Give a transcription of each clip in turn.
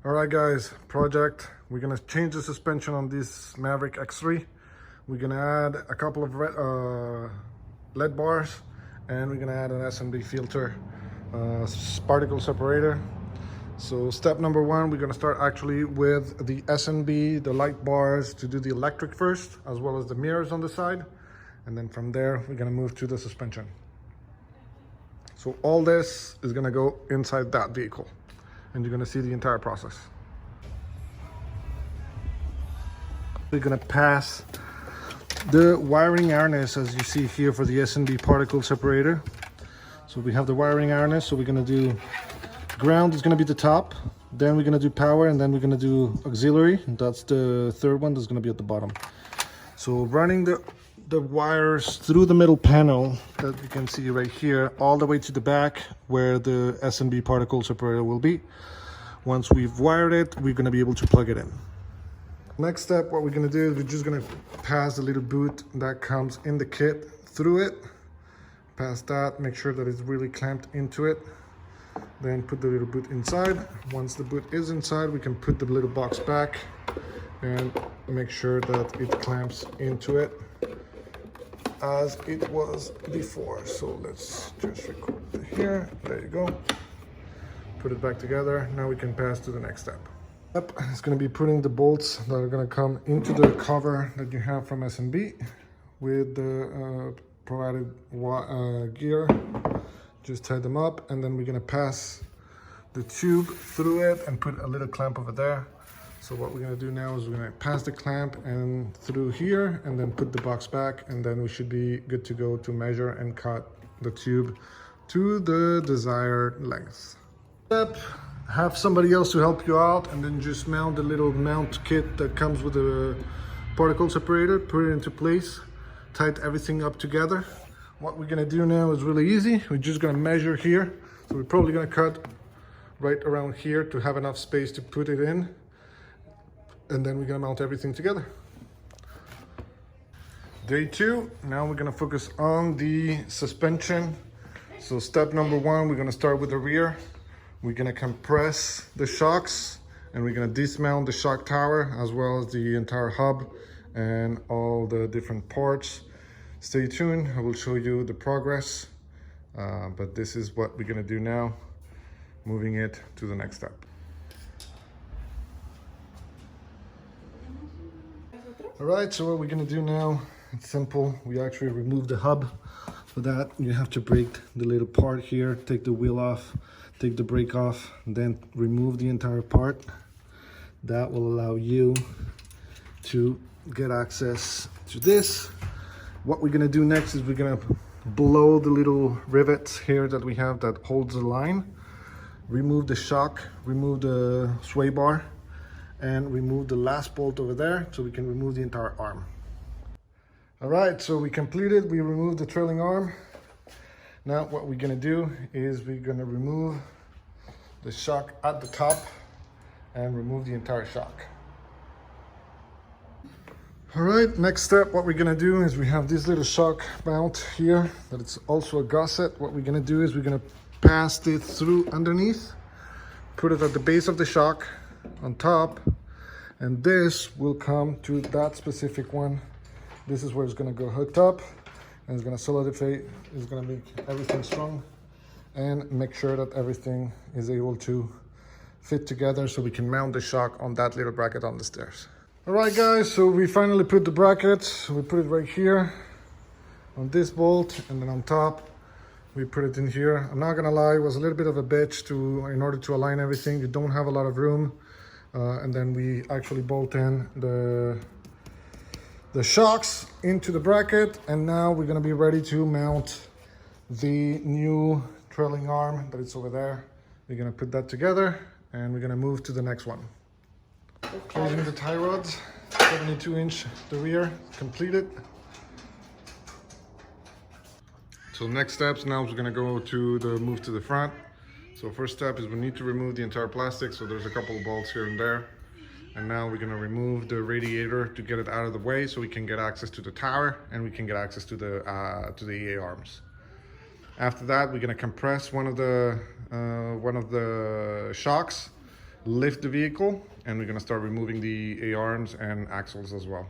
All right, guys, project. We're gonna change the suspension on this Maverick X3. We're gonna add a couple of LED bars, and we're gonna add an S&B filter, particle separator. So step number one, we're gonna start actually with the S&B, the light bars, to do the electric first, as well as the mirrors on the side. And then from there, we're gonna move to the suspension. So all this is gonna go inside that vehicle, and you're gonna see the entire process. We're gonna pass the wiring harness, as you see here, for the S&B particle separator. So we have the wiring harness, so we're gonna do ground is gonna be the top, then we're gonna do power, and then we're gonna do auxiliary. That's the third one that's gonna be at the bottom. So running the wires through the middle panel that you can see right here, all the way to the back where the S&B particle separator will be. Once we've wired it, we're gonna be able to plug it in. Next step, what we're gonna do is we're just gonna pass the little boot that comes in the kit through it. Pass that, make sure that it's really clamped into it. Then put the little boot inside. Once the boot is inside, we can put the little box back and make sure that it clamps into it as it was before. So let's just record it here. There you go. Put it back together. Now we can pass to the next step. It's going to be putting the bolts that are going to come into the cover that you have from S&B with the provided gear. Just tie them up, and then we're going to pass the tube through it and put a little clamp over there. So what we're going to do now is we're going to pass the clamp and through here, and then put the box back, and then we should be good to go to measure and cut the tube to the desired length. Step, have somebody else to help you out, and then just mount the little mount kit that comes with the particle separator, put it into place, tight everything up together. What we're gonna do now is really easy. We're just gonna measure here. So we're probably gonna cut right around here to have enough space to put it in. And then we're gonna mount everything together. Day two, now we're gonna focus on the suspension. So step number one, we're gonna start with the rear. We're gonna compress the shocks, and we're gonna dismount the shock tower as well as the entire hub and all the different parts. Stay tuned, I will show you the progress, but this is what we're gonna do now, moving it to the next step. All right, so what we're gonna do now, it's simple. We actually remove the hub. For that, you have to break the little part here, take the wheel off, take the brake off, and then remove the entire part. That will allow you to get access to this. What we're gonna do next is we're gonna blow the little rivets here that we have that holds the line, remove the shock, remove the sway bar, and remove the last bolt over there so we can remove the entire arm. All right, so we completed, we removed the trailing arm. Now what we're gonna do is we're gonna remove the shock at the top and remove the entire shock. All right, next step, what we're gonna do is we have this little shock mount here, that it's also a gusset. What we're gonna do is we're gonna pass it through underneath, put it at the base of the shock on top, and this will come to that specific one. This is where it's gonna go hooked up, and it's gonna solidify, it's gonna make everything strong and make sure that everything is able to fit together so we can mount the shock on that little bracket on the stairs. All right, guys, so we finally put the bracket. We put it right here on this bolt, and then on top, we put it in here. I'm not gonna lie, it was a little bit of a bitch in order to align everything. You don't have a lot of room. And then we actually bolt in the shocks into the bracket, and now we're gonna be ready to mount the new trailing arm that is over there. We're gonna put that together, and we're gonna move to the next one. Closing the tie rods, 72-inch the rear, completed. So next steps, now we're gonna go to the move to the front. So first step is we need to remove the entire plastic. So there's a couple of bolts here and there. And now we're gonna remove the radiator to get it out of the way so we can get access to the tower and we can get access to the EA arms. After that, we're gonna compress one of the shocks lift the vehicle, and we're gonna start removing the A-arms and axles as well.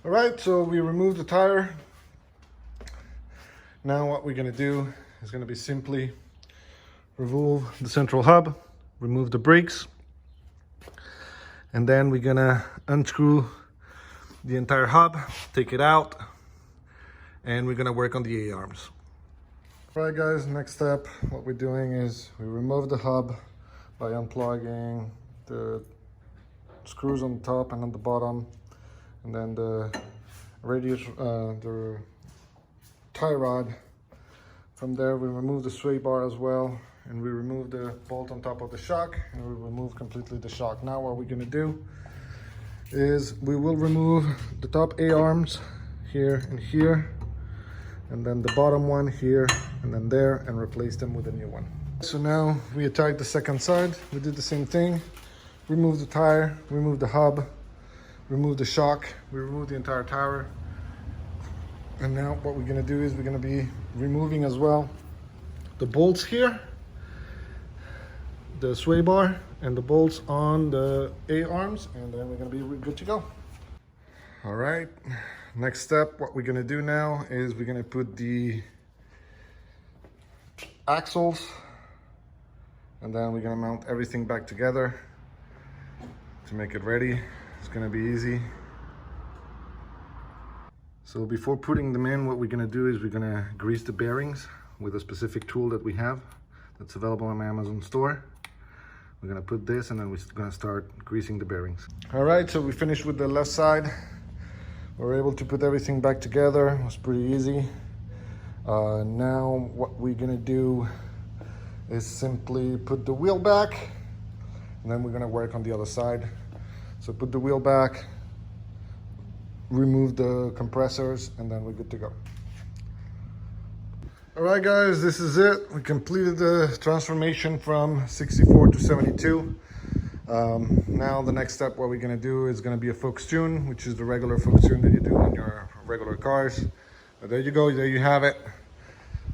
All right, so we removed the tire. Now what we're gonna do is gonna be simply remove the central hub, remove the brakes, and then we're gonna unscrew the entire hub, take it out, and we're gonna work on the A-arms. All right guys, next step, what we're doing is we remove the hub by unplugging the screws on the top and on the bottom, and then the radius, the tie rod. From there we remove the sway bar as well, and we remove the bolt on top of the shock, and we remove completely the shock. Now what we're gonna do is we will remove the top A-arms here and here, and then the bottom one here and then there, and replace them with a new one. So now we attack the second side. We did the same thing. Remove the tire, remove the hub, remove the shock, we remove the entire tire. And now what we're gonna do is we're gonna be removing as well the bolts here, the sway bar, and the bolts on the A-arms, and then we're gonna be good to go. All right, next step, what we're gonna do now is we're gonna put the axles, and then we're gonna mount everything back together to make it ready. It's gonna be easy. So before putting them in, what we're gonna do is we're gonna grease the bearings with a specific tool that we have that's available on my Amazon store. We're gonna put this, and then we're gonna start greasing the bearings. All right, so we finished with the left side. We're able to put everything back together. It was pretty easy. Now what we're gonna do is simply put the wheel back, and then we're gonna work on the other side. So put the wheel back, remove the compressors, and then we're good to go. All right guys, this is it. We completed the transformation from 64 to 72. Now the next step, what we're gonna do is gonna be a focus tune, which is the regular focus tune that you do on your regular cars. There you go, there you have it.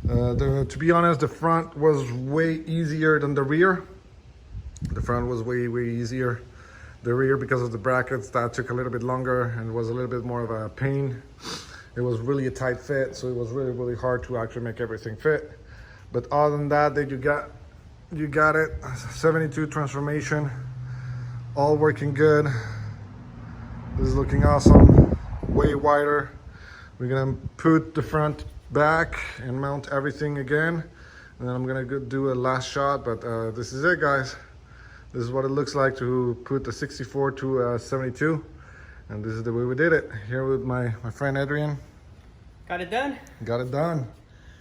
To be honest, the front was way easier than the rear. The front was way easier. The rear, because of the brackets, that took a little bit longer and was a little bit more of a pain. It was really a tight fit, so it was really hard to actually make everything fit. But other than that, you got it. 72 transformation, all working good. This is looking awesome, way wider. We're gonna put the front back and mount everything again, and then I'm gonna go do a last shot. But this is it, guys. This is what it looks like to put the 64 to 72, and this is the way we did it. Here with my friend Adrian. Got it done. Got it done.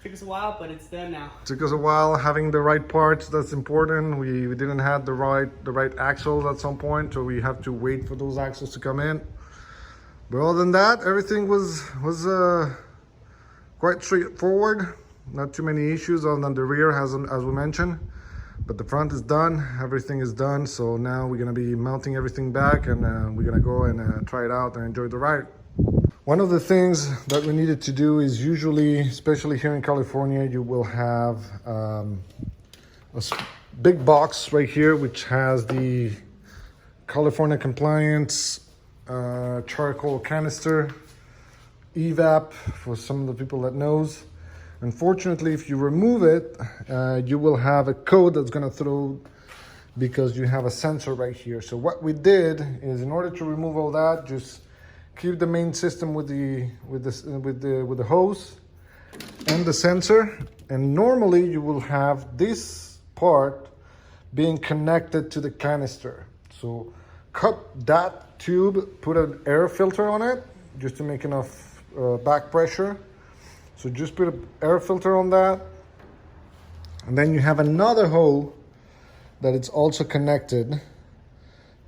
Took us a while, but it's done now. Took us a while having the right parts. That's important. We didn't have the right axles at some point, so we have to wait for those axles to come in. But other than that, everything was quite straightforward. Not too many issues other than the rear, as we mentioned. But the front is done, everything is done. So now we're gonna be mounting everything back, and we're gonna go and try it out and enjoy the ride. One of the things that we needed to do is usually, especially here in California, you will have a big box right here, which has the California compliance charcoal canister, evap for some of the people that knows. Unfortunately, if you remove it, you will have a code that's gonna throw, because you have a sensor right here. So what we did is, in order to remove all that, just keep the main system with the hose and the sensor. And normally you will have this part being connected to the canister. So cut that tube, put an air filter on it, just to make enough back pressure. So just put an air filter on that. And then you have another hole that it's also connected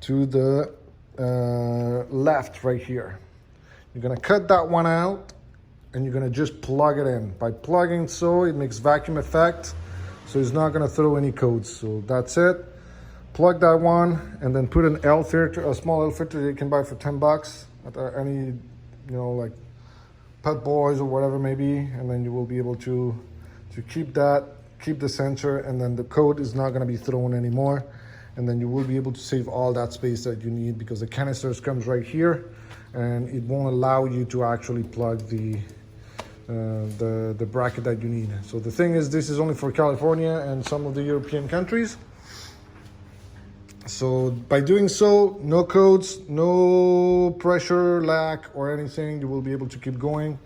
to the left right here. You're gonna cut that one out, and you're gonna just plug it in. By plugging, so it makes vacuum effect, so it's not gonna throw any codes. So that's it. Plug that one, and then put an L filter, a small L filter that you can buy for $10 at any, like Pet Boys or whatever maybe, and then you will be able to keep the sensor, and then the code is not gonna be thrown anymore. and then you will be able to save all that space that you need, because the canisters comes right here, and it won't allow you to actually plug the bracket that you need. So the thing is, this is only for California and some of the European countries. So by doing so, no codes, no pressure, lack, or anything, you will be able to keep going.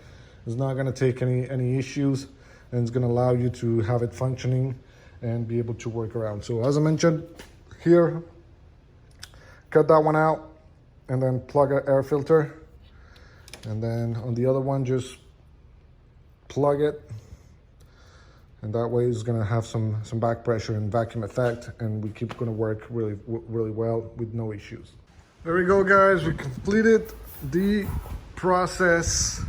It's not going to take any issues, and it's going to allow you to have it functioning and be able to work around. So as I mentioned here, cut that one out and then plug an air filter, and then on the other one just plug it, and that way it's going to have some back pressure and vacuum effect, and we keep going to work really well with no issues. There we go, guys. We completed the process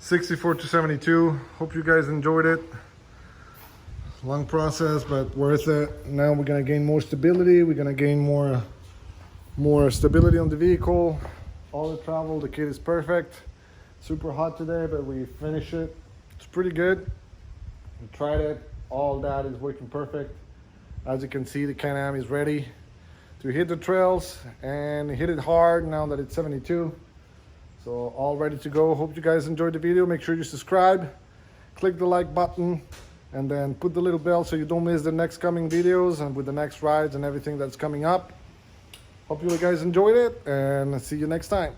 64 to 72. Hope you guys enjoyed it. Long process, but worth it. Now we're going to gain more stability. We're going to gain more stability on the vehicle. All the travel, the kit is perfect. Super hot today, but we finished it. It's pretty good. We tried it. All that is working perfect. As you can see, the Can-Am is ready to hit the trails and hit it hard now that it's 72. So all ready to go. Hope you guys enjoyed the video. Make sure you subscribe, click the like button, and then put the little bell so you don't miss the next coming videos and with the next rides and everything that's coming up. Hope you guys enjoyed it, and see you next time.